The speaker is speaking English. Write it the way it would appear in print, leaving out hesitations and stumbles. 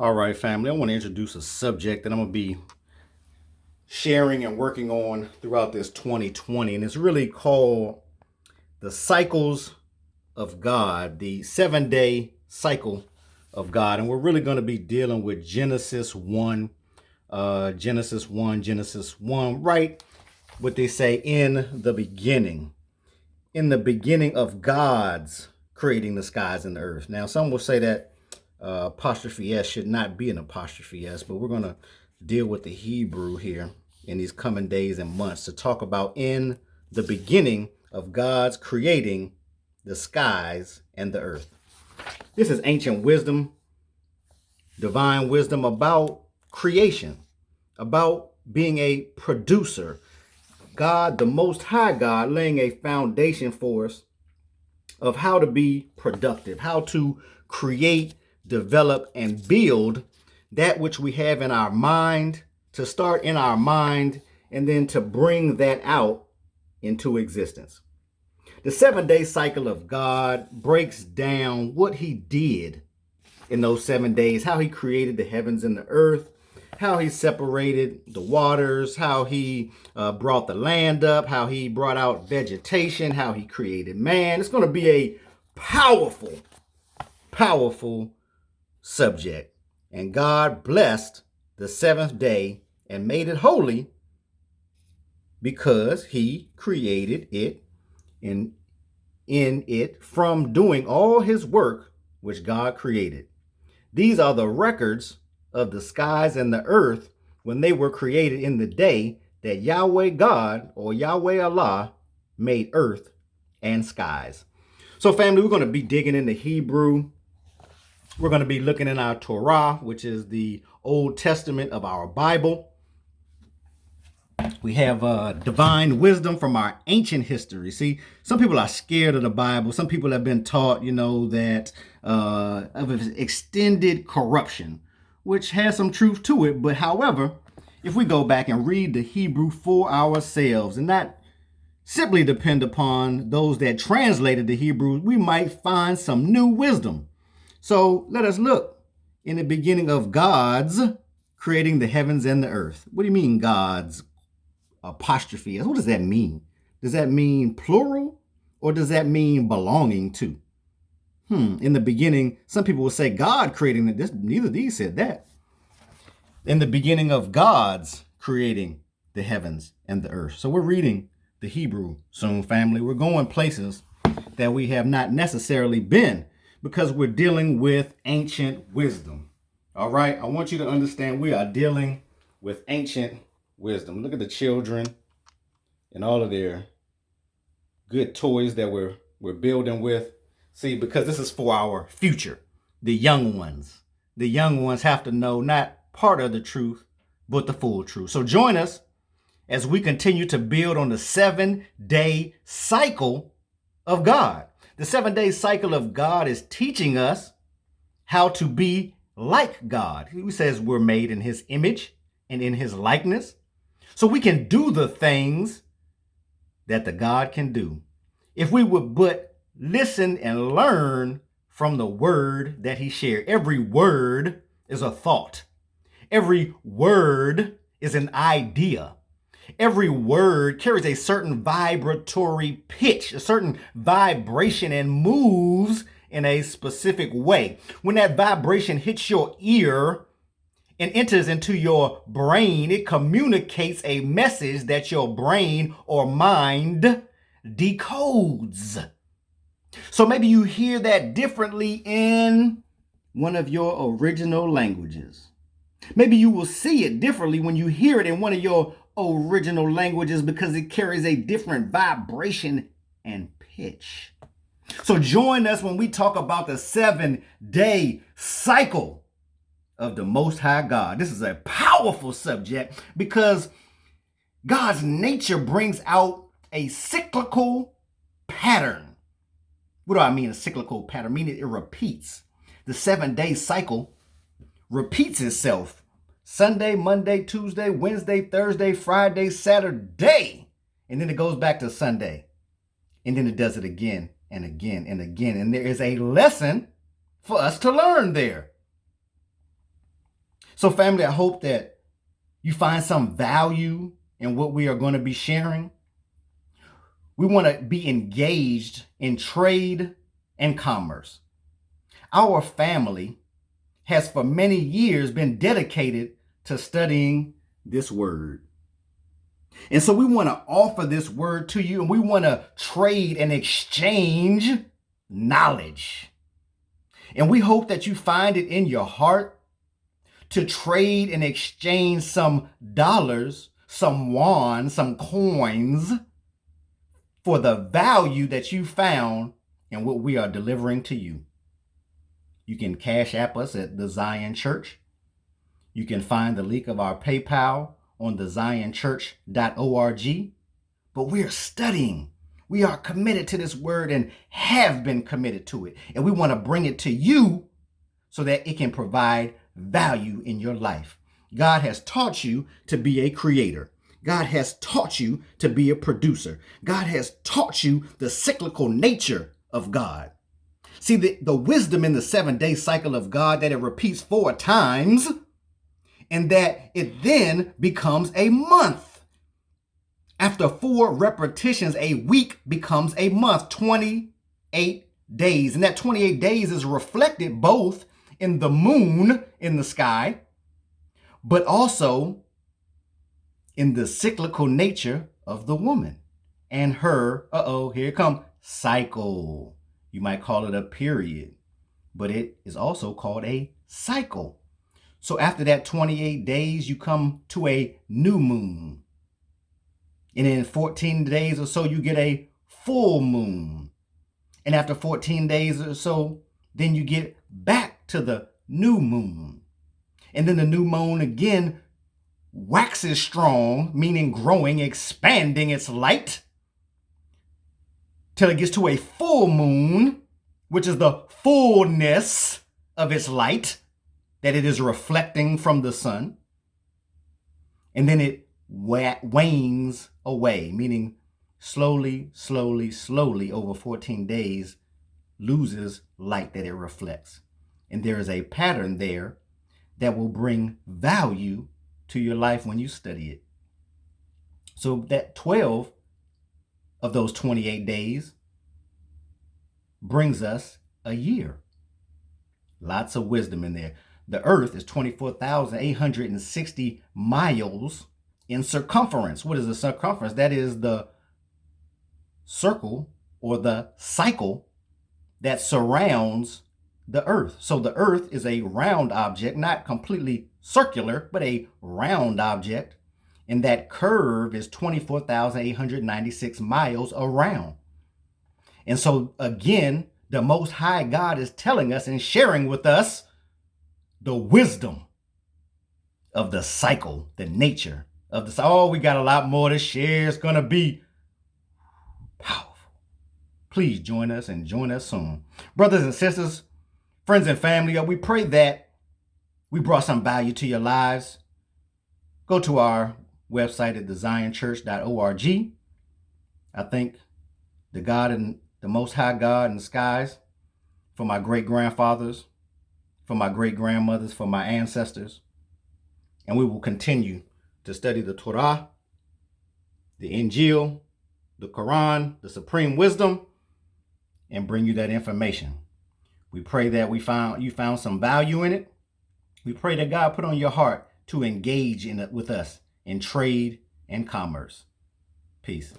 All right, family, I want to introduce a subject that I'm going to be sharing and working on throughout this 2020. And it's really called the cycles of God, the 7-day cycle of God. And we're really going to be dealing with Genesis 1, Genesis 1, right? What they say in the beginning of God's creating the skies and the earth. Now, some will say that apostrophe S should not be an apostrophe S, but we're going to deal with the Hebrew here in these coming days and months to talk about in the beginning of God's creating the skies and the earth. This is ancient wisdom, divine wisdom about creation, about being a producer. God, the Most High God, laying a foundation for us of how to be productive, how to create, develop, and build that which we have in our mind, to start in our mind, and then to bring that out into existence. The 7-day cycle of God breaks down what he did in those 7 days, how he created the heavens and the earth, how he separated the waters, how he brought the land up, how he brought out vegetation, how he created man. It's going to be a powerful subject. And God blessed the 7th day and made it holy because he created it in it from doing all his work which God created. These are the records of the skies and the earth when they were created in the day that Yahweh God or Yahweh Allah made earth and skies. So family, we're going to be digging into Hebrew. We're going to be looking in our Torah, which is the Old Testament of our Bible. We have divine wisdom from our ancient history. See, some people are scared of the Bible. Some people have been taught, that of extended corruption, which has some truth to it. But however, if we go back and read the Hebrew for ourselves and not simply depend upon those that translated the Hebrew, we might find some new wisdom. So let us look in the beginning of God's creating the heavens and the earth. What do you mean God's apostrophe? What does that mean? Does that mean plural or does that mean belonging to? In the beginning, some people will say God creating this. Neither of these said that. In the beginning of God's creating the heavens and the earth. So we're reading the Hebrew soon, family. We're going places that we have not necessarily been because we're dealing with ancient wisdom. All right. I want you to understand we are dealing with ancient wisdom. Look at the children and all of their good toys that we're building with. See, because this is for our future, the young ones. The young ones have to know not part of the truth, but the full truth. So join us as we continue to build on the 7-day cycle of God. The 7-day cycle of God is teaching us how to be like God. He says we're made in his image and in his likeness. So we can do the things that the God can do. If we would but listen and learn from the word that he shared. Every word is a thought. Every word is an idea. Every word carries a certain vibratory pitch, a certain vibration, and moves in a specific way. When that vibration hits your ear and enters into your brain, it communicates a message that your brain or mind decodes. So maybe you hear that differently in one of your original languages. Maybe you will see it differently when you hear it in one of your original languages because it carries a different vibration and pitch. So join us when we talk about the 7-day cycle of the Most High God. This is a powerful subject because God's nature brings out a cyclical pattern. What do I mean, a cyclical pattern? Meaning it repeats. The 7-day cycle repeats itself. Sunday, Monday, Tuesday, Wednesday, Thursday, Friday, Saturday. And then it goes back to Sunday. And then it does it again and again and again. And there is a lesson for us to learn there. So family, I hope that you find some value in what we are going to be sharing. We want to be engaged in trade and commerce. Our family has for many years been dedicated to studying this word. And so we want to offer this word to you, and we want to trade and exchange knowledge. And we hope that you find it in your heart to trade and exchange some dollars, some won, some coins for the value that you found in what we are delivering to you. You can cash app us at the Zion Church. You can find the link of our PayPal on the zionchurch.org. But we are studying. We are committed to this word and have been committed to it. And we want to bring it to you so that it can provide value in your life. God has taught you to be a creator. God has taught you to be a producer. God has taught you the cyclical nature of God. See, the wisdom in the 7-day cycle of God, that it repeats 4 times and that it then becomes a month. After 4 repetitions, a week becomes a month, 28 days. And that 28 days is reflected both in the moon in the sky, but also in the cyclical nature of the woman and her, here it comes, cycle. You might call it a period, but it is also called a cycle. So after that 28 days, you come to a new moon. And in 14 days or so, you get a full moon. And after 14 days or so, then you get back to the new moon. And then the new moon again waxes strong, meaning growing, expanding its light, till it gets to a full moon, which is the fullness of its light that it is reflecting from the sun. And then it wanes away, meaning slowly over 14 days loses light that it reflects. And there is a pattern there that will bring value to your life when you study it. So that 12 of those 28 days brings us a year. Lots of wisdom in there. The earth is 24,860 miles in circumference. What is the circumference? That is the circle or the cycle that surrounds the earth. So the earth is a round object, not completely circular, but a round object. And that curve is 24,896 miles around. And so again, the Most High God is telling us and sharing with us the wisdom of the cycle, the nature of the cycle. Oh, we got a lot more to share. It's going to be powerful. Please join us and join us soon. Brothers and sisters, friends and family, we pray that we brought some value to your lives. Go to our website at thezionchurch.org. I thank the God and the Most High God in the skies for my great-grandfathers, for my great-grandmothers, for my ancestors. And we will continue to study the Torah, the Injil, the Quran, the supreme wisdom, and bring you that information. We pray that you found some value in it. We pray that God put on your heart to engage in it with us in trade and commerce. Peace.